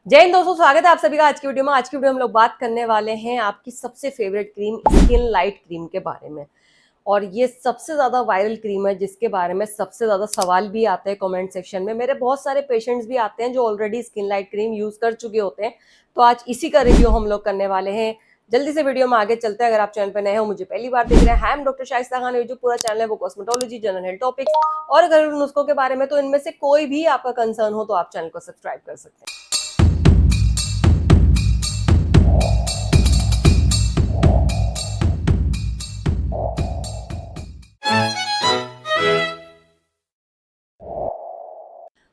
जय हिंद दोस्तों, स्वागत है आप सभी का आज की वीडियो में। आज की वीडियो में हम लोग बात करने वाले हैं आपकी सबसे favourite cream skin light cream के बारे में। और ये सबसे ज्यादा वायरल क्रीम है जिसके बारे में सबसे ज्यादा सवाल भी आते हैं कमेंट सेक्शन में। मेरे बहुत सारे पेशेंट्स भी आते हैं जो already skin light cream use कर चुके होते हैं। तो आज इसी का रिव्यू हम लोग करने वाले हैं। जल्दी से वीडियो में आगे चलते हैं। अगर आप चैनल पर नए हो, मुझे पहली बार देख रहे हैं, I am doctor Shaista Khan. जो पूरा चैनल है वो कॉस्मेटोलॉजी, जनरल हेल्थ टॉपिक्स और घरेलू नुस्खों के बारे में। तो इनमें से कोई भी आपका कंसर्न हो तो आप चैनल को सब्सक्राइब कर सकते हैं।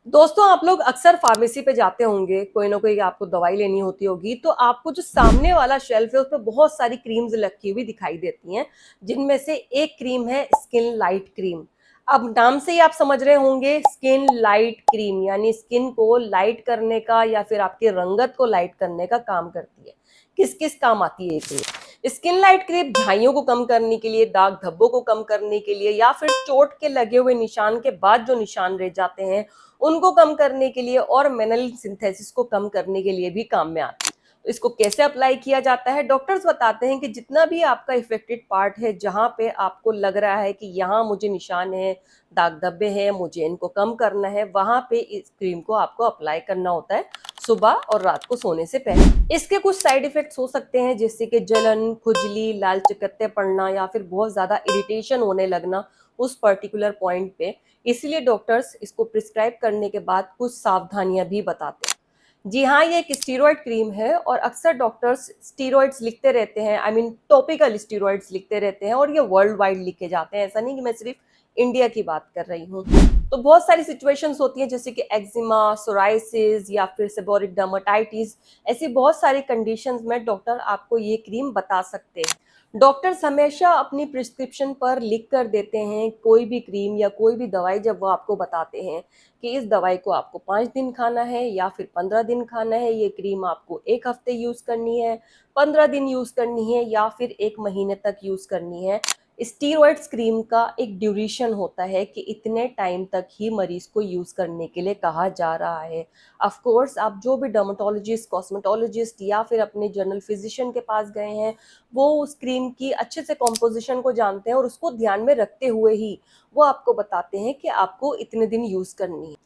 दोस्तों, आप लोग अक्सर फार्मेसी पे जाते होंगे, कोई ना कोई आपको दवाई लेनी होती होगी, तो आपको जो सामने वाला शेल्फ है उस पर बहुत सारी क्रीम्स रखी हुई दिखाई देती हैं, जिनमें से एक क्रीम है स्किन लाइट क्रीम। अब नाम से ही आप समझ रहे होंगे, स्किन लाइट क्रीम यानी स्किन को लाइट करने का या फिर आपकी रंगत को लाइट करने का काम करती है। किस किस काम आती है ये क्रीम? स्किन लाइट क्रीम झाइयों को कम करने के लिए, दाग धब्बों को कम करने के लिए, या फिर चोट के लगे हुए निशान के बाद जो निशान रह जाते हैं उनको कम करने के लिए और मेलानिन सिंथेसिस को कम करने के लिए भी काम में आती है। तो इसको कैसे अप्लाई किया जाता है? डॉक्टर्स बताते हैं कि जितना भी आपका इफेक्टेड पार्ट है, जहां पे आपको लग रहा है कि यहाँ मुझे निशान है, दाग धब्बे हैं, मुझे इनको कम करना है, वहां पे इस क्रीम को आपको अप्लाई करना होता है सुबह और रात को सोने से पहले। इसके कुछ साइड इफेक्ट्स हो सकते हैं, जैसे कि जलन, खुजली, लाल चकत्ते पड़ना या फिर बहुत ज्यादा इरिटेशन होने लगना उस पर्टिकुलर पॉइंट पे। इसलिए डॉक्टर्स इसको प्रिस्क्राइब करने के बाद कुछ सावधानियां भी बताते हैं। जी हाँ, ये एक स्टीरॉयड क्रीम है और अक्सर डॉक्टर्स स्टीरॉयड्स लिखते रहते हैं, आई मीन टॉपिकल स्टीरॉयड्स लिखते रहते हैं, और ये वर्ल्ड वाइड लिखे जाते हैं। ऐसा नहीं कि मैं सिर्फ इंडिया की बात कर रही हूँ। तो बहुत सारी सिचुएशंस होती हैं, जैसे कि एक्जिमा, सोराइसिस या फिर सेबोरिक डर्मेटाइटिस। ऐसी बहुत सारी कंडीशंस में डॉक्टर आपको ये क्रीम बता सकते हैं। डॉक्टर्स हमेशा अपनी प्रिस्क्रिप्शन पर लिख कर देते हैं कोई भी क्रीम या कोई भी दवाई। जब वो आपको बताते हैं कि इस दवाई को आपको 5 दिन खाना है या फिर 15 दिन खाना है, ये क्रीम आपको 1 हफ्ते यूज करनी है, 15 दिन यूज करनी है या फिर 1 महीने तक यूज करनी है। स्टीरॉयड्स क्रीम का एक ड्यूरेशन होता है कि इतने टाइम तक ही मरीज को यूज करने के लिए कहा जा रहा है। ऑफ कोर्स आप जो भी डर्मेटोलॉजिस्ट, कॉस्मेटोलॉजिस्ट या फिर अपने जनरल फिजिशियन के पास गए हैं, वो उस क्रीम की अच्छे से कॉम्पोजिशन को जानते हैं और उसको ध्यान में रखते हुए ही वो आपको बताते हैं कि आपको इतने दिन यूज करनी है।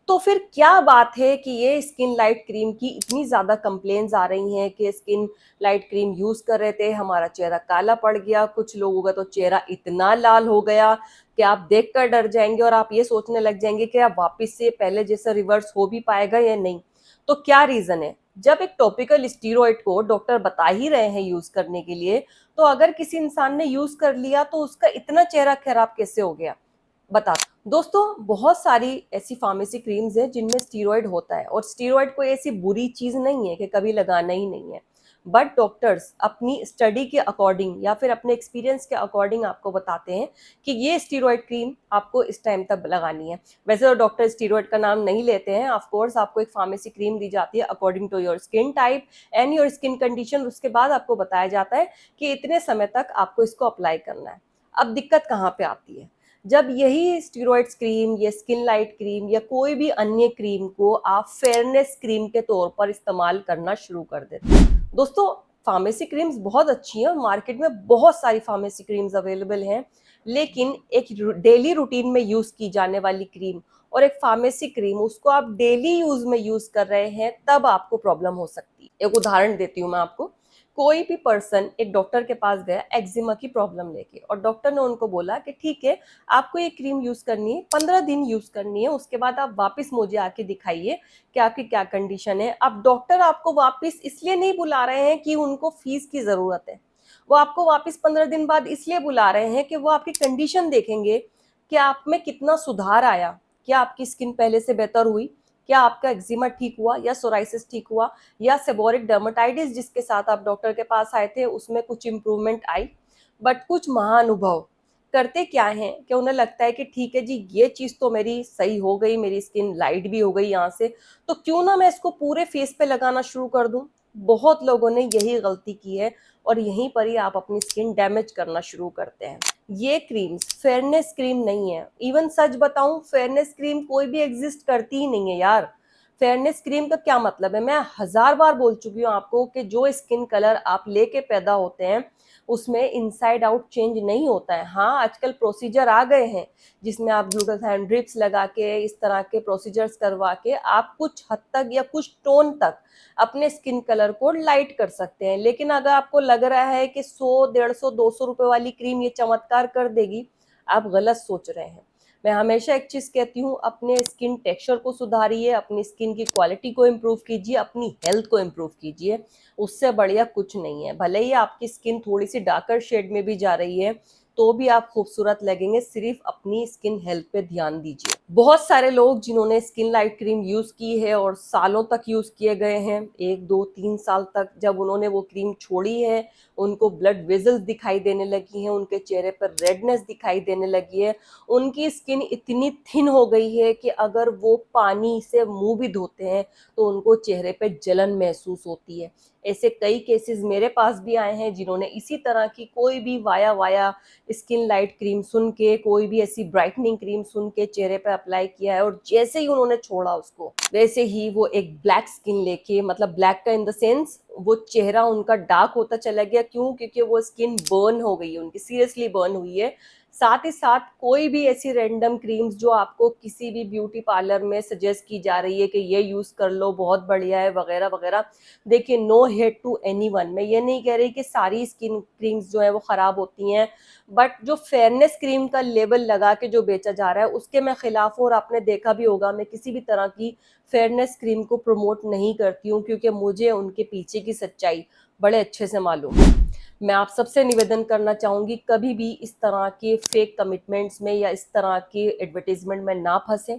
तो फिर क्या बात है कि ये स्किन लाइट क्रीम की इतनी ज्यादा कंप्लेन्स आ रही हैं कि स्किन लाइट क्रीम यूज कर रहे थे, हमारा चेहरा काला पड़ गया, कुछ लोगों का तो चेहरा इतना लाल हो गया कि आप देखकर डर जाएंगे और आप ये सोचने लग जाएंगे कि आप वापस से पहले जैसा रिवर्स हो भी पाएगा या नहीं। तो क्या रीजन है? जब एक टॉपिकल स्टीरॉयड को डॉक्टर बता ही रहे हैं यूज करने के लिए, तो अगर किसी इंसान ने यूज कर लिया तो उसका इतना चेहरा खराब कैसे हो गया? बता दोस्तों, बहुत सारी ऐसी फार्मेसी क्रीम्स हैं जिनमें स्टीरॉयड होता है, और स्टीरॉयड कोई ऐसी बुरी चीज नहीं है कि कभी लगाना ही नहीं है। बट डॉक्टर्स अपनी स्टडी के अकॉर्डिंग या फिर अपने एक्सपीरियंस के अकॉर्डिंग आपको बताते हैं कि ये स्टीरॉयड क्रीम आपको इस टाइम तक लगानी है। वैसे तो डॉक्टर स्टीरॉयड का नाम नहीं लेते हैं। ऑफ कोर्स आपको एक फार्मेसी क्रीम दी जाती है according to your skin type and your skin condition. उसके बाद आपको बताया जाता है कि इतने समय तक आपको इसको अप्लाई करना है। अब दिक्कत कहाँ पे आती है? जब यही स्टीरॉयड्स क्रीम या स्किन लाइट क्रीम या कोई भी अन्य क्रीम को आप फेयरनेस क्रीम के तौर पर इस्तेमाल करना शुरू कर देते हैं। दोस्तों, फार्मेसी क्रीम्स बहुत अच्छी हैं, मार्केट में बहुत सारी फार्मेसी क्रीम्स अवेलेबल हैं, लेकिन एक डेली रूटीन में यूज की जाने वाली क्रीम और एक फार्मेसी क्रीम, उसको आप डेली यूज में यूज कर रहे हैं, तब आपको प्रॉब्लम हो सकती है। एक उदाहरण देती हूँ मैं आपको। कोई भी पर्सन एक डॉक्टर के पास गया एक्जिमा की प्रॉब्लम लेके, और डॉक्टर ने उनको बोला कि ठीक है, आपको ये क्रीम यूज करनी है, 15 दिन यूज करनी है, उसके बाद आप वापस मुझे आके दिखाइए कि आपकी क्या कंडीशन है। अब डॉक्टर आपको वापस इसलिए नहीं बुला रहे हैं कि उनको फीस की जरूरत है, वो आपको वापस 15 दिन बाद इसलिए बुला रहे हैं कि वो आपकी कंडीशन देखेंगे कि आप में कितना सुधार आया, क्या आपकी स्किन पहले से बेहतर हुई, क्या आपका एक्जिमा ठीक हुआ या सोराइसिस ठीक हुआ, या सेबोरिक डर्मेटाइटिस जिसके साथ आप डॉक्टर के पास आए थे उसमें कुछ इंप्रूवमेंट आई। बट कुछ महानुभव करते क्या हैं कि उन्हें लगता है कि ठीक है जी, ये चीज तो मेरी सही हो गई, मेरी स्किन लाइट भी हो गई यहाँ से, तो क्यों ना मैं इसको पूरे फेस पे लगाना शुरू कर दूं। बहुत लोगों ने यही गलती की है और यहीं पर ही आप अपनी स्किन डैमेज करना शुरू करते हैं। ये क्रीम्स फेयरनेस क्रीम नहीं है। इवन सच बताऊं, फेयरनेस क्रीम कोई भी एग्जिस्ट करती ही नहीं है यार। फेयरनेस क्रीम का क्या मतलब है? मैं हजार बार बोल चुकी हूँ आपको कि जो स्किन कलर आप लेके पैदा होते हैं उसमें इनसाइड आउट चेंज नहीं होता है। हाँ, आजकल प्रोसीजर आ गए हैं जिसमें आप ग्लूटाथायोन ड्रिप्स लगा के इस तरह के प्रोसीजर्स करवा के आप कुछ हद तक या कुछ टोन तक अपने स्किन कलर को लाइट कर सकते हैं। लेकिन अगर आपको लग रहा है कि 100, 150, 200 रुपए वाली क्रीम ये चमत्कार कर देगी, आप गलत सोच रहे हैं। मैं हमेशा एक चीज कहती हूँ, अपने स्किन टेक्सचर को सुधारिए, अपनी स्किन की क्वालिटी को इम्प्रूव कीजिए, अपनी हेल्थ को इम्प्रूव कीजिए। उससे बढ़िया कुछ नहीं है। भले ही आपकी स्किन थोड़ी सी डार्कर शेड में भी जा रही है तो भी आप खूबसूरत लगेंगे। सिर्फ अपनी स्किन हेल्थ पे ध्यान दीजिए। बहुत सारे लोग जिन्होंने स्किन लाइट क्रीम यूज की है और सालों तक यूज किए गए हैं, 1, 2, 3 साल तक जब उन्होंने वो क्रीम छोड़ी है, उनको ब्लड वेजल्स दिखाई देने लगी हैं, उनके चेहरे पर रेडनेस दिखाई देने लगी है, उनकी स्किन इतनी थिन हो गई है कि अगर वो पानी से मुंह भी धोते हैं तो उनको चेहरे पे जलन महसूस होती है। ऐसे कई केसेस मेरे पास भी आए हैं जिन्होंने इसी तरह की कोई भी via via skin light cream सुन के, कोई भी ऐसी ब्राइटनिंग क्रीम सुन के चेहरे पे अप्लाई किया है और जैसे ही उन्होंने छोड़ा उसको, वैसे ही वो एक ब्लैक स्किन लेके, मतलब ब्लैक का इन द सेंस वो चेहरा उनका डार्क होता चला गया। क्यों? क्योंकि वो स्किन बर्न हो गई है, उनकी सीरियसली बर्न हुई है। साथ ही साथ कोई भी ऐसी रैंडम क्रीम्स जो आपको किसी भी ब्यूटी पार्लर में सजेस्ट की जा रही है कि ये यूज कर लो बहुत बढ़िया है वगैरह वगैरह, देखिए, नो हेट टू एनीवन। मैं ये नहीं कह रही कि सारी स्किन क्रीम्स जो है वो खराब होती हैं, बट जो फेयरनेस क्रीम का लेबल लगा के जो बेचा जा रहा है उसके मैं खिलाफ हूँ। और आपने देखा भी होगा, मैं किसी भी तरह की फेयरनेस क्रीम को प्रमोट नहीं करती हूँ क्योंकि मुझे उनके पीछे की सच्चाई बड़े अच्छे से मालूम है। मैं आप सबसे निवेदन करना चाहूंगी, कभी भी इस तरह के फेक कमिटमेंट्स में या इस तरह के एडवर्टीजमेंट में ना फंसे।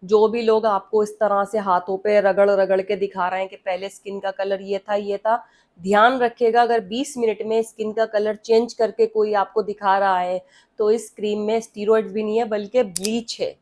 जो भी लोग आपको इस तरह से हाथों पे रगड़ रगड़ के दिखा रहे हैं कि पहले स्किन का कलर ये था, ध्यान रखिएगा, अगर 20 मिनट में स्किन का कलर चेंज करके कोई आपको दिखा रहा है तो इस क्रीम में स्टीरॉइड्स भी नहीं है बल्कि ब्लीच है।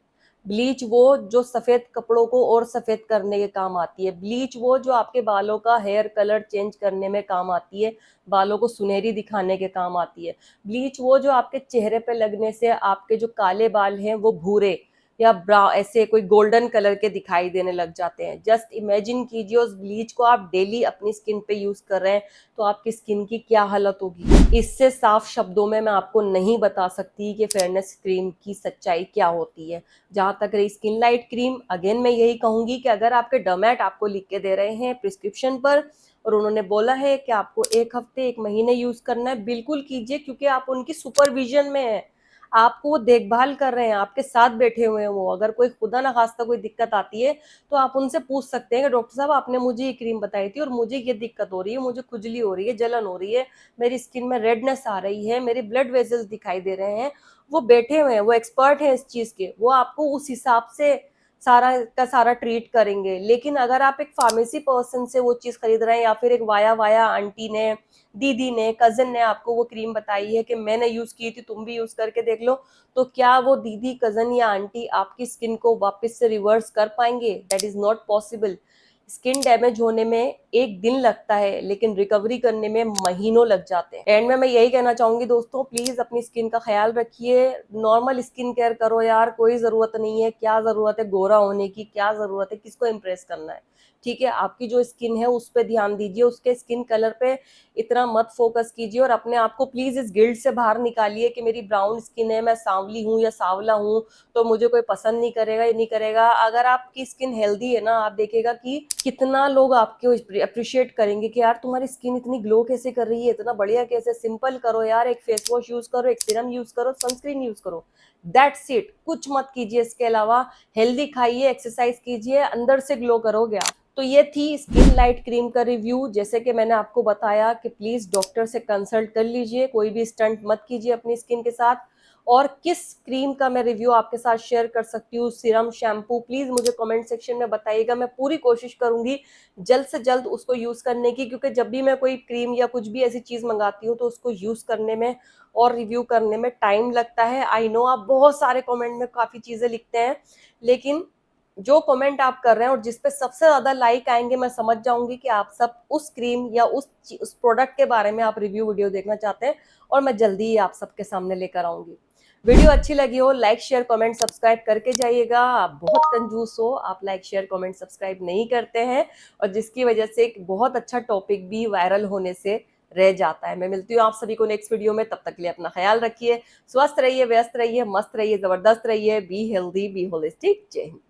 ब्लीच वो जो सफेद कपड़ों को और सफेद करने के काम आती है। ब्लीच वो जो आपके बालों का हेयर कलर चेंज करने में काम आती है, बालों को सुनहरी दिखाने के काम आती है। ब्लीच वो जो आपके चेहरे पे लगने से आपके जो काले बाल हैं वो भूरे या ब्राउन, ऐसे कोई गोल्डन कलर के दिखाई देने लग जाते हैं। जस्ट इमेजिन कीजिए, उस ब्लीच को आप डेली अपनी स्किन पे यूज कर रहे हैं तो आपकी स्किन की क्या हालत होगी। इससे साफ शब्दों में मैं आपको नहीं बता सकती कि फेयरनेस क्रीम की सच्चाई क्या होती है। जहां तक रही स्किन लाइट क्रीम, अगेन मैं यही कहूंगी कि अगर आपके डर्मेट आपको लिख के दे रहे हैं प्रिस्क्रिप्शन पर और उन्होंने बोला है कि आपको 1 हफ्ते 1 महीने यूज करना है, बिल्कुल कीजिए, क्योंकि आप उनकी सुपरविजन में है। आपको वो देखभाल कर रहे हैं, आपके साथ बैठे हुए हैं वो। अगर कोई खुदा ना खास्ता कोई दिक्कत आती है तो आप उनसे पूछ सकते हैं कि डॉक्टर साहब आपने मुझे ये क्रीम बताई थी और मुझे ये दिक्कत हो रही है, मुझे खुजली हो रही है, जलन हो रही है, मेरी स्किन में रेडनेस आ रही है, मेरे ब्लड वेजल्स दिखाई दे रहे हैं। वो बैठे हुए हैं, वो एक्सपर्ट हैं इस चीज के, वो आपको उस हिसाब से सारा का सारा ट्रीट करेंगे। लेकिन अगर आप एक फार्मेसी पर्सन से वो चीज खरीद रहे हैं या फिर एक वाया वाया आंटी ने, दीदी ने, कजन ने आपको वो क्रीम बताई है कि मैंने यूज की थी तुम भी यूज करके देख लो, तो क्या वो दीदी, कजन या आंटी आपकी स्किन को वापस से रिवर्स कर पाएंगे? That is not possible. Skin damage होने में 1 दिन लगता है लेकिन रिकवरी करने में महीनों लग जाते हैं। एंड में मैं यही कहना चाहूंगी दोस्तों, प्लीज अपनी स्किन का ख्याल रखिए, नॉर्मल स्किन केयर करो यार। कोई जरूरत नहीं है, क्या जरूरत है गोरा होने की, क्या जरूरत है, किसको इम्प्रेस करना है? ठीक है, आपकी जो स्किन है उस पर ध्यान दीजिए, उसके स्किन कलर पे इतना मत फोकस कीजिए। और अपने आप को प्लीज इस गिल्ट से बाहर निकालिए कि मेरी ब्राउन स्किन है, मैं सांवली हूँ या सांवला हूँ तो मुझे कोई पसंद नहीं करेगा या नहीं करेगा। अगर आपकी स्किन हेल्दी है ना, आप देखेगा कि कितना लोग आपको अप्रिशिएट करेंगे कि यार तुम्हारी स्किन इतनी ग्लो कैसे कर रही है, इतना बढ़िया कैसे। सिंपल करो यार, एक फेस वॉश यूज करो, एक सीरम यूज करो, सनस्क्रीन यूज करो, दैट्स इट। कुछ मत कीजिए इसके अलावा। हेल्दी खाइए, एक्सरसाइज कीजिए, अंदर से ग्लो करोगे आप। तो ये थी स्किन लाइट क्रीम का रिव्यू। जैसे कि मैंने आपको बताया कि प्लीज डॉक्टर से कंसल्ट कर लीजिए, कोई भी स्टंट मत कीजिए अपनी स्किन के साथ। और किस क्रीम का मैं रिव्यू आपके साथ शेयर कर सकती हूँ, सीरम, शैम्पू, प्लीज मुझे कमेंट सेक्शन में बताइएगा। मैं पूरी कोशिश करूंगी जल्द से जल्द उसको यूज करने की, क्योंकि जब भी मैं कोई क्रीम या कुछ भी ऐसी चीज मंगाती हूँ तो उसको यूज करने में और रिव्यू करने में टाइम लगता है। आई नो आप बहुत सारे कमेंट में काफी चीजें लिखते हैं, लेकिन जो कमेंट आप कर रहे हैं और जिस पे सबसे ज्यादा लाइक आएंगे, मैं समझ जाऊंगी कि आप सब उस क्रीम या उस प्रोडक्ट के बारे में आप रिव्यू वीडियो देखना चाहते हैं और मैं जल्दी ही आप सबके सामने लेकर आऊंगी। वीडियो अच्छी लगी हो लाइक शेयर कमेंट सब्सक्राइब करके जाइएगा। आप बहुत कंजूस हो, आप लाइक शेयर कमेंट सब्सक्राइब नहीं करते हैं और जिसकी वजह से एक बहुत अच्छा टॉपिक भी वायरल होने से रह जाता है। मैं मिलती हूँ आप सभी को नेक्स्ट वीडियो में, तब तक के लिए अपना ख्याल रखिए, स्वस्थ रहिए, व्यस्त रहिए, मस्त रहिए, जबरदस्त रहिए, बी हेल्दी बी होलिस्टिक। जय हिंद।